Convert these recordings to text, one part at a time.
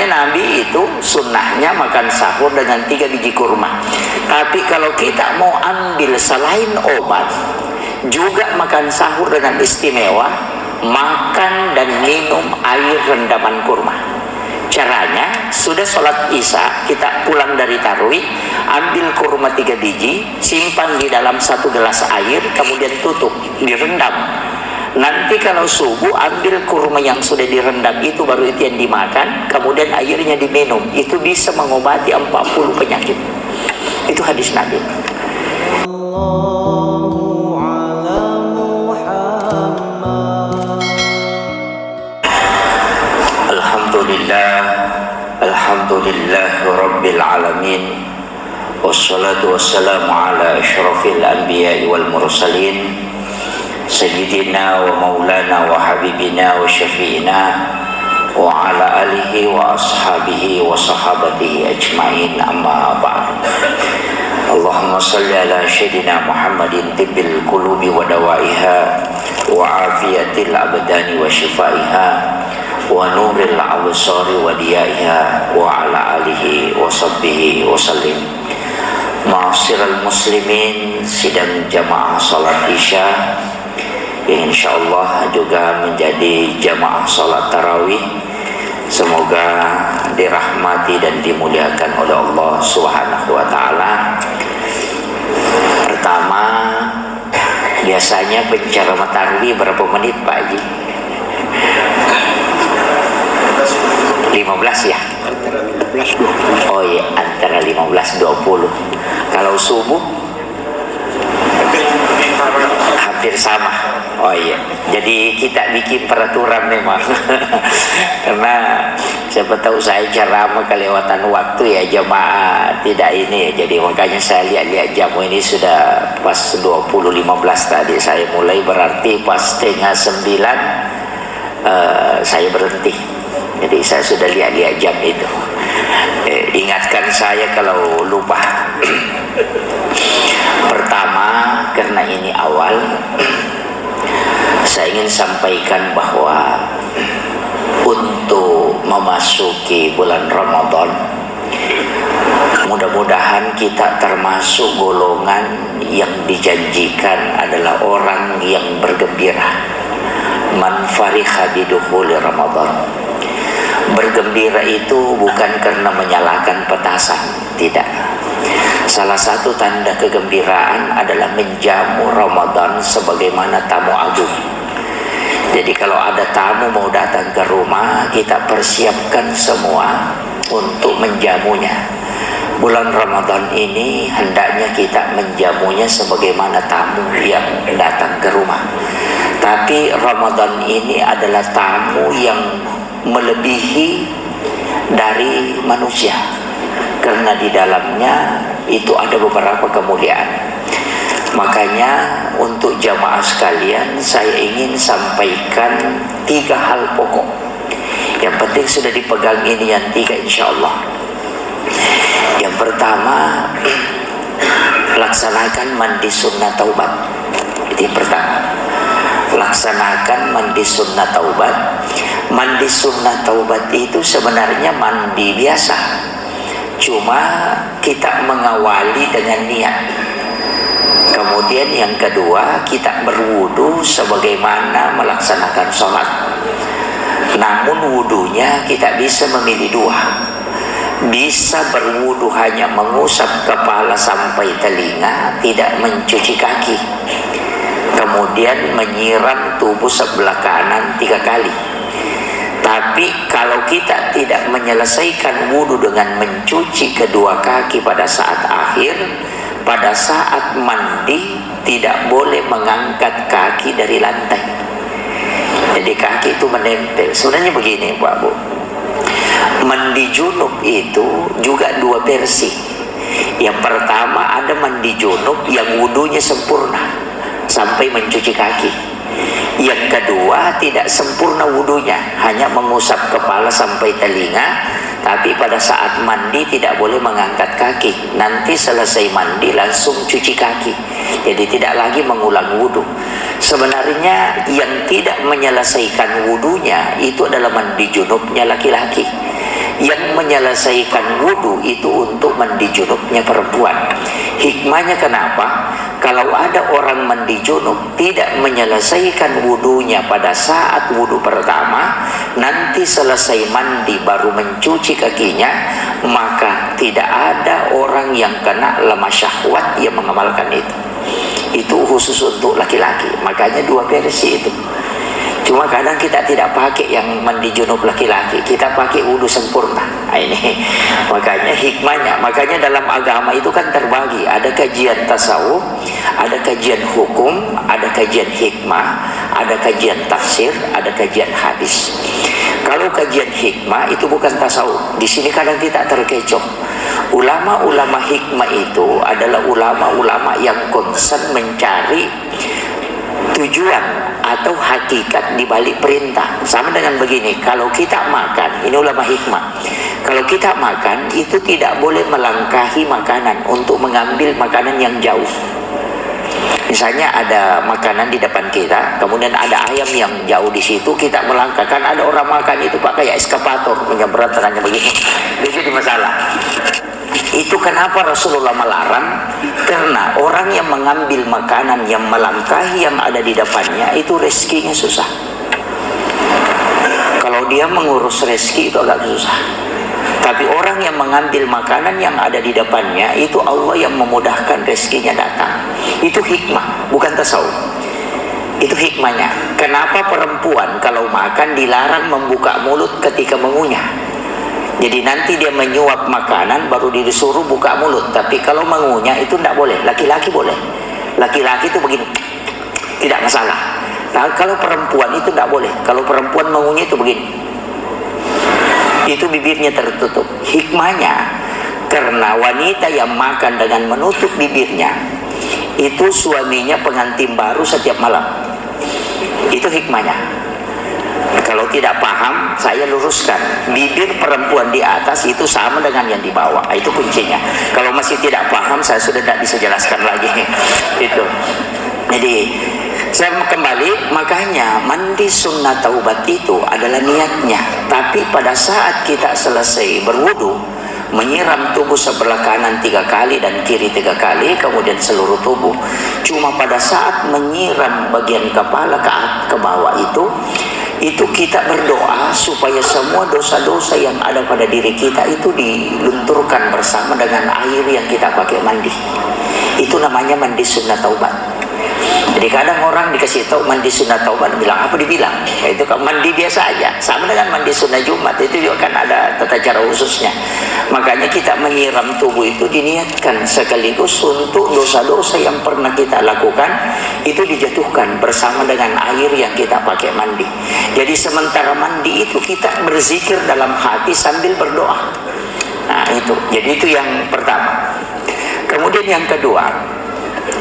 Makanya Nabi itu sunnahnya makan sahur dengan 3 biji kurma. Tapi kalau kita mau ambil selain obat, juga makan sahur dengan istimewa, makan dan minum air rendaman kurma. Caranya, sudah sholat isya, kita pulang dari tarawih, ambil kurma 3 biji, simpan di dalam 1 gelas air, kemudian tutup, direndam. Nanti kalau subuh, ambil kurma yang sudah direndam itu, baru itu yang dimakan, kemudian airnya diminum. Itu bisa mengobati 40 penyakit. Itu hadis Nabi. Alhamdulillah Rabbil Alamin, wassalatu wassalamu ala ashrafil anbiya wal mursalin, sayyidina wa maulana wa habibina wa syafi'ina wa ala alihi wa ashabihi wa sahabatihi ajma'in, amma ba'd. Allahumma salli ala sayyidina Muhammadin tibbil qulubi wa dawaiha wa afiyatil abdani wa shifaiha wa nuril absari wa diyaiha wa ala alihi wa sahbihi wa sallim. Ma'asyiral muslimin, sidang jamaah salat isya yang insyaallah juga menjadi jamaah salat tarawih, semoga dirahmati dan dimuliakan oleh Allah Subhanahu wa taala. Pertama, biasanya penceramah tarawih berapa menit Pak Haji? 15 ya? Antara 15-20. Oh iya, antara 15-20. Kalau subuh? Hampir sama. Oh iya, jadi kita bikin peraturan memang. Karena siapa tahu saya ceramah kelewatan waktu ya, jamaah tidak ini ya. Jadi makanya saya lihat jam ini sudah pas 20.15 tadi saya mulai, berarti pas 8:30 saya berhenti. Jadi saya sudah lihat jam itu. Ingatkan saya kalau lupa. Pertama, karena ini awal, saya ingin sampaikan bahwa untuk memasuki bulan Ramadan, mudah-mudahan kita termasuk golongan yang dijanjikan adalah orang yang bergembira. Man fariha bidukhuli Ramadan. Bergembira itu bukan karena menyalakan petasan, tidak. Salah satu tanda kegembiraan adalah menjamu Ramadan sebagaimana tamu agung. Jadi kalau ada tamu mau datang ke rumah, kita persiapkan semua untuk menjamunya. Bulan Ramadan ini hendaknya kita menjamunya sebagaimana tamu yang datang ke rumah. Tapi Ramadan ini adalah tamu yang melebihi dari manusia, karena di dalamnya itu ada beberapa kemuliaan. Makanya untuk jamaah sekalian, saya ingin sampaikan 3 hal pokok. Yang penting sudah dipegang ini yang 3 insyaallah. Yang pertama, laksanakan mandi sunnah taubat. Itu yang pertama. Laksanakan mandi sunnah taubat. Mandi sunnah taubat itu sebenarnya mandi biasa, cuma kita mengawali dengan niat. Kemudian yang kedua, kita berwudu sebagaimana melaksanakan sholat. Namun wudunya kita bisa memilih 2. Bisa berwudu hanya mengusap kepala sampai telinga, tidak mencuci kaki. Kemudian menyiram tubuh sebelah kanan 3 kali. Tapi kalau kita tidak menyelesaikan wudu dengan mencuci kedua kaki pada saat akhir, pada saat mandi tidak boleh mengangkat kaki dari lantai. Jadi kaki itu menempel. Sebenarnya begini Pak Bu, mandi junub itu juga 2 versi. Yang pertama, ada mandi junub yang wudunya sempurna sampai mencuci kaki. Yang kedua, tidak sempurna wudunya, hanya mengusap kepala sampai telinga, tapi pada saat mandi tidak boleh mengangkat kaki. Nanti selesai mandi langsung cuci kaki, jadi tidak lagi mengulang wudu. Sebenarnya yang tidak menyelesaikan wudunya itu adalah mandi junubnya laki-laki. Yang menyelesaikan wudhu itu untuk mandi junubnya perempuan. Hikmahnya kenapa? Kalau ada orang mandi junub tidak menyelesaikan wudhunya pada saat wudhu pertama, nanti selesai mandi baru mencuci kakinya, maka tidak ada orang yang kena lemah syahwat yang mengamalkan itu. Itu khusus untuk laki-laki. Makanya 2 versi itu. Cuma kadang kita tidak pakai yang mandi junub laki-laki, kita pakai wudhu sempurna. Nah, ini makanya hikmahnya. Makanya dalam agama itu kan terbagi, ada kajian tasawuf, ada kajian hukum, ada kajian hikmah, ada kajian tafsir, ada kajian hadis. Kalau kajian hikmah itu bukan tasawuf. Di sini kadang kita terkecoh. Ulama-ulama hikmah itu adalah ulama-ulama yang konsen mencari tujuan atau hakikat di balik perintah. Sama dengan begini, kalau kita makan, ini ulama hikmah, kalau kita makan itu tidak boleh melangkahi makanan untuk mengambil makanan yang jauh. Misalnya ada makanan di depan kita, kemudian ada ayam yang jauh di situ, kita melangkahkan. Ada orang makan itu Pak kayak eskapator, punya berat tangannya begini, itu jadi masalah. Itu kenapa Rasulullah melarang? Karena orang yang mengambil makanan yang melangkahi yang ada di depannya itu rezekinya susah. Kalau dia mengurus rezeki itu agak susah. Tapi orang yang mengambil makanan yang ada di depannya itu Allah yang memudahkan rezekinya datang. Itu hikmah, bukan tasawuf. Itu hikmahnya. Kenapa perempuan kalau makan dilarang membuka mulut ketika mengunyah? Jadi nanti dia menyuap makanan baru disuruh buka mulut. Tapi kalau mengunyah itu tidak boleh. Laki-laki boleh. Laki-laki itu begini, tidak masalah. Nah, kalau perempuan itu tidak boleh. Kalau perempuan mengunyah itu begini, itu bibirnya tertutup. Hikmahnya, karena wanita yang makan dengan menutup bibirnya itu suaminya pengantin baru setiap malam. Itu hikmahnya. Kalau tidak paham, saya luruskan. Bibir perempuan di atas itu sama dengan yang di bawah. Itu kuncinya. Kalau masih tidak paham, saya sudah tidak bisa jelaskan lagi. Itu. Jadi, saya kembali, makanya mandi sunnah taubat itu adalah niatnya. Tapi pada saat kita selesai berwudu, menyiram tubuh sebelah kanan 3 kali dan kiri 3 kali, kemudian seluruh tubuh. Cuma pada saat menyiram bagian kepala ke bawah itu kita berdoa supaya semua dosa-dosa yang ada pada diri kita itu dilunturkan bersama dengan air yang kita pakai mandi. Itu namanya mandi sunnah taubat. Jadi kadang orang dikasih tahu mandi sunnah taubat, bilang apa dibilang? Ya, itu kan mandi biasa aja, sama dengan mandi sunnah Jumat, itu juga kan ada tata cara khususnya. Makanya kita menyiram tubuh itu diniatkan sekaligus untuk dosa-dosa yang pernah kita lakukan itu dijatuhkan bersama dengan air yang kita pakai mandi. Jadi sementara mandi itu kita berzikir dalam hati sambil berdoa. Nah itu, jadi itu yang pertama. Kemudian yang kedua,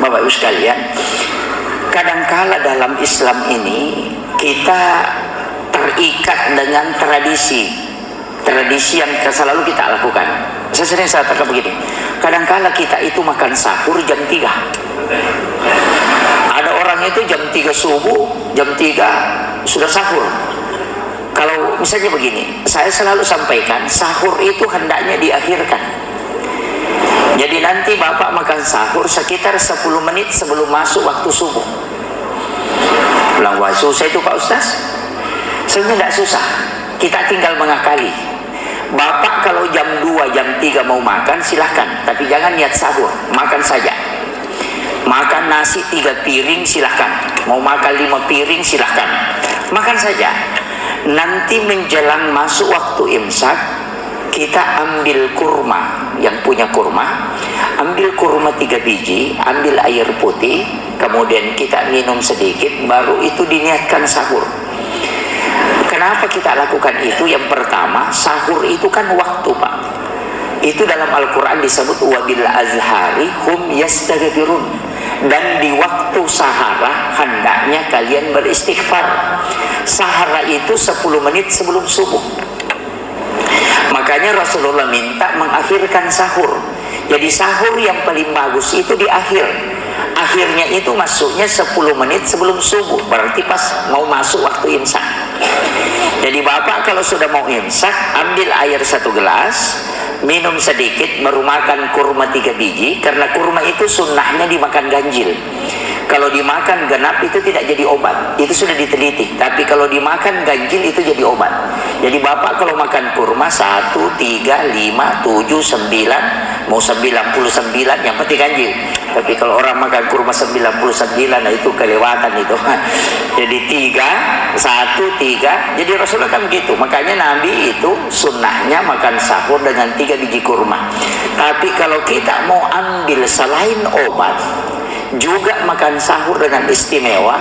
Bapak Ibu sekalian, kadangkala dalam Islam ini kita terikat dengan tradisi yang selalu kita lakukan. Saya sering katakan begini, kadangkala kita itu makan sahur jam 3. Ada orang itu jam 3 subuh, jam 3 sudah sahur. Kalau misalnya begini, saya selalu sampaikan sahur itu hendaknya diakhirkan. Jadi nanti Bapak makan sahur sekitar 10 menit sebelum masuk waktu subuh. Bilang, wah susah itu Pak Ustaz. Sebenarnya tidak susah, kita tinggal mengakali. Bapak kalau jam 2, jam 3 mau makan silahkan, tapi jangan niat sahur, makan saja. Makan nasi 3 piring silahkan, mau makan 5 piring silahkan, makan saja. Nanti menjelang masuk waktu imsak, kita ambil kurma, yang punya kurma, ambil kurma 3 biji, ambil air putih, kemudian kita minum sedikit, baru itu diniatkan sahur. Kenapa kita lakukan itu? Yang pertama, sahur itu kan waktu Pak. Itu dalam Al-Quran disebut wabil azhari hum yastaghfirun. Dan di waktu sahara hendaknya kalian beristighfar. Sahara itu 10 menit sebelum subuh. Makanya Rasulullah minta mengakhirkan sahur. Jadi sahur yang paling bagus itu di akhir. Akhirnya itu masuknya 10 menit sebelum subuh. Berarti pas mau masuk waktu imsak. Jadi bapak kalau sudah mau imsak, ambil air 1 gelas, minum sedikit, baru makan kurma 3 biji, karena kurma itu sunnahnya dimakan ganjil. Kalau dimakan genap itu tidak jadi obat, itu sudah diteliti. Tapi kalau dimakan ganjil itu jadi obat. Jadi bapak kalau makan kurma 1, 3, 5, 7, 9, mau 99, yang penting ganjil. Tapi kalau orang makan kurma 99, nah itu kelewatan itu. Jadi 3, 1, 3. Jadi Rasulullah kan begitu. Makanya Nabi itu sunnahnya makan sahur dengan 3 biji kurma. Tapi kalau kita mau ambil selain obat, juga makan sahur dengan istimewa,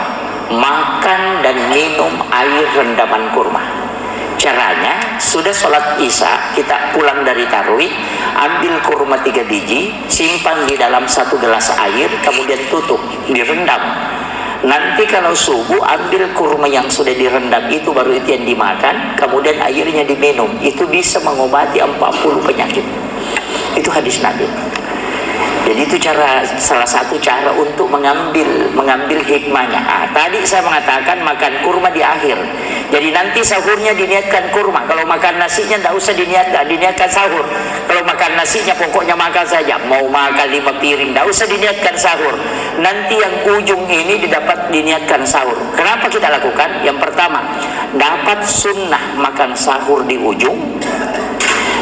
makan dan minum air rendaman kurma. Caranya, sudah sholat isya, kita pulang dari tarawih, ambil kurma 3 biji, simpan di dalam 1 gelas air, kemudian tutup, direndam. Nanti kalau subuh, ambil kurma yang sudah direndam itu, baru itu yang dimakan, kemudian airnya diminum. Itu bisa mengobati 40 penyakit. Itu hadis Nabi. Jadi itu salah satu cara untuk mengambil hikmahnya. Tadi saya mengatakan makan kurma di akhir. Jadi nanti sahurnya diniatkan kurma. Kalau makan nasinya tidak usah diniatkan sahur. Kalau makan nasinya pokoknya makan saja. Mau makan 5 piring, tidak usah diniatkan sahur. Nanti yang ujung ini diniatkan sahur. Kenapa kita lakukan? Yang pertama, dapat sunnah makan sahur di ujung.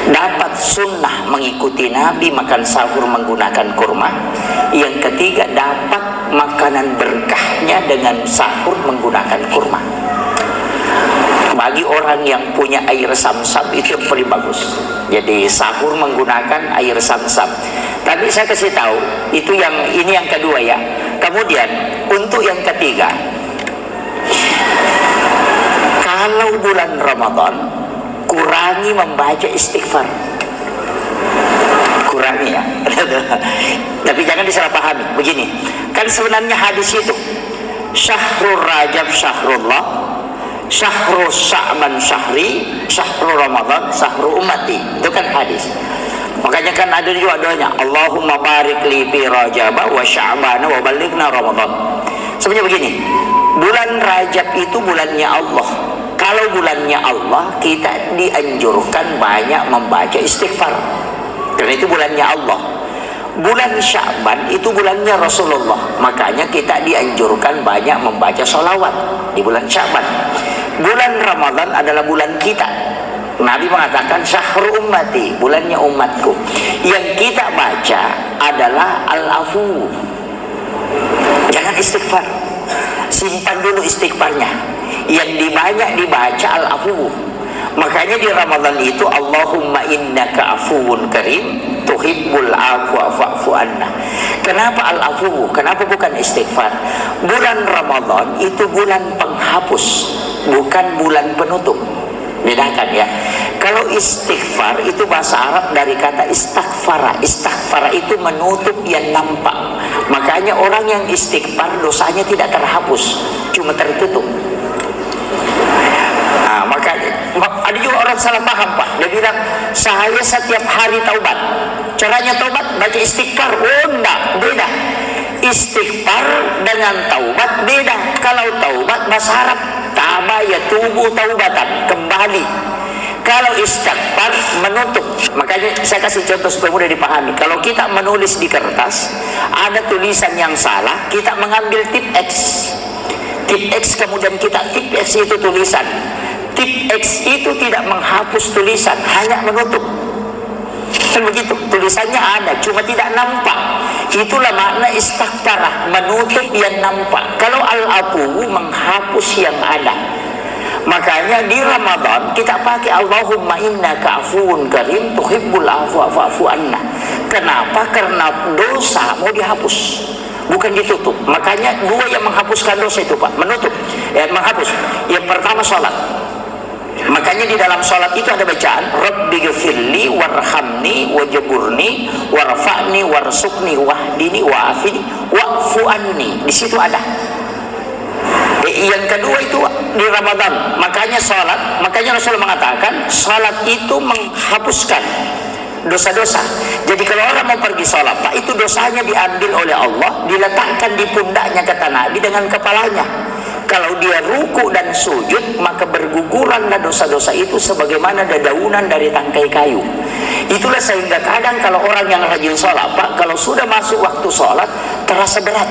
Dapat sunnah mengikuti Nabi makan sahur menggunakan kurma. Yang ketiga, dapat makanan berkahnya dengan sahur menggunakan kurma. Bagi orang yang punya air Zam-Zam itu yang paling bagus. Jadi sahur menggunakan air Zam-Zam. Tapi saya kasih tahu, ini yang kedua ya. Kemudian untuk yang ketiga, kalau bulan Ramadan, kurangi membaca istighfar. Kurangi ya. Tapi jangan disalahpahami. Begini, kan sebenarnya hadis itu Syahrul Rajab Syahrullah, Syahrul Sya'ban Syahri, Syahrul Ramadan Syahrul Ummati. Itu kan hadis. Makanya kan ada juga doanya, Allahumma barik li fi Rajab wa Sya'ban wa balighna Ramadan. Sebenarnya begini, bulan Rajab itu bulannya Allah. Kalau bulannya Allah, kita dianjurkan banyak membaca istighfar, karena itu bulannya Allah. Bulan Sya'ban itu bulannya Rasulullah, makanya kita dianjurkan banyak membaca sholawat di bulan Sya'ban. Bulan Ramadan adalah bulan kita. Nabi mengatakan syahrul ummati, bulannya umatku. Yang kita baca adalah al-afu. Jangan istighfar, simpan dulu istighfarnya. Yang banyak dibaca al-afu. Makanya di Ramadan itu Allahumma innaka afuwun karim tuhibbul afwa fa'fu anna. Kenapa al-afu? Kenapa bukan istighfar? Bulan Ramadan itu bulan penghapus, bukan bulan penutup. Bedakan ya. Kalau istighfar itu bahasa Arab dari kata istaghfara. Istaghfara itu menutup yang nampak. Makanya orang yang istighfar dosanya tidak terhapus, cuma tertutup. Makanya ada juga orang salah paham Pak. Dia bilang saya setiap hari taubat. Caranya taubat baca istighfar. Oh enggak, beda. Istighfar dengan taubat beda. Kalau taubat bahasa Arab taba yatubu taubatan, kembali. Kalau istighfar menutup. Makanya saya kasih contoh supaya mudah dipahami. Kalau kita menulis di kertas, ada tulisan yang salah, kita mengambil tip X. Tip X kemudian kita tip X itu tulisan. Tip X itu tidak menghapus tulisan, hanya menutup. Kan begitu, tulisannya ada, cuma tidak nampak. Itulah makna istighfar, menutup yang nampak. Kalau al-afu menghapus yang ada. Makanya di Ramadan kita pakai Allahumma innaka afuwun karim tuhibbul afwa fa'fu anna. Kenapa? Karena dosa mau dihapus, bukan ditutup. Makanya dua yang menghapuskan dosa itu Pak, menutup, menghapus. Yang pertama sholat. Makanya di dalam sholat itu ada bacaan Rabbighfirli warhamni wajburni warfa'ni warsukni wahdini wa'afini wa'fu anni. Di situ ada. Yang kedua itu di Ramadan. Makanya sholat, makanya Rasulullah mengatakan sholat itu menghapuskan dosa-dosa. Jadi kalau orang mau pergi sholat Pak, itu dosanya diambil oleh Allah, diletakkan di pundaknya kata Nabi dengan kepalanya. Kalau dia ruku dan sujud, maka berguguranlah dosa-dosa itu sebagaimana dedaunan dari tangkai kayu. Itulah sehingga kadang kalau orang yang rajin sholat, Pak, kalau sudah masuk waktu sholat terasa berat,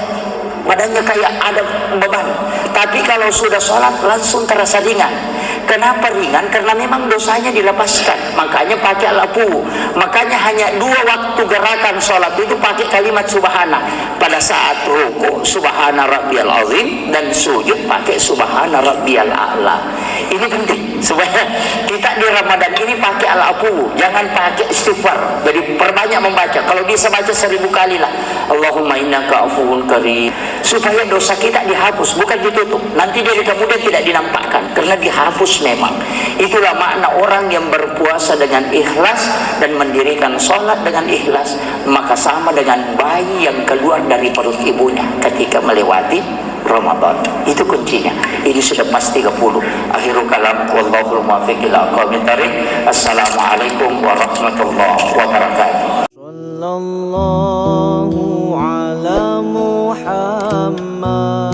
badannya kayak ada beban. Tapi kalau sudah sholat langsung terasa ringan. Kenapa ringan? Karena memang dosanya dilepaskan. Makanya pakai lapu. Makanya hanya 2 waktu gerakan sholat itu pakai kalimat subhana. Pada saat ruku subhana rabbiyal azim, dan sujud pakai subhana rabbiyal a'la. Ini penting supaya kita di Ramadan ini pakai al-afu, jangan pakai istighfar. Jadi perbanyak membaca. Kalau bisa baca 1000 kali lah. Allahumma innaka afuwun karim. Supaya dosa kita dihapus, bukan ditutup. Nanti dari kemudian tidak dinampakkan, karena dihapus memang. Itulah makna orang yang berpuasa dengan ikhlas dan mendirikan sholat dengan ikhlas, maka sama dengan bayi yang keluar dari perut ibunya ketika melewati Ramadan. Itu kuncinya. Ini sudah pas 30. Akhirul kalam, wallahul muwaffiq ila aqwamit thariq. Assalamualaikum warahmatullahi wabarakatuh. Sallallahu ala Muhammad.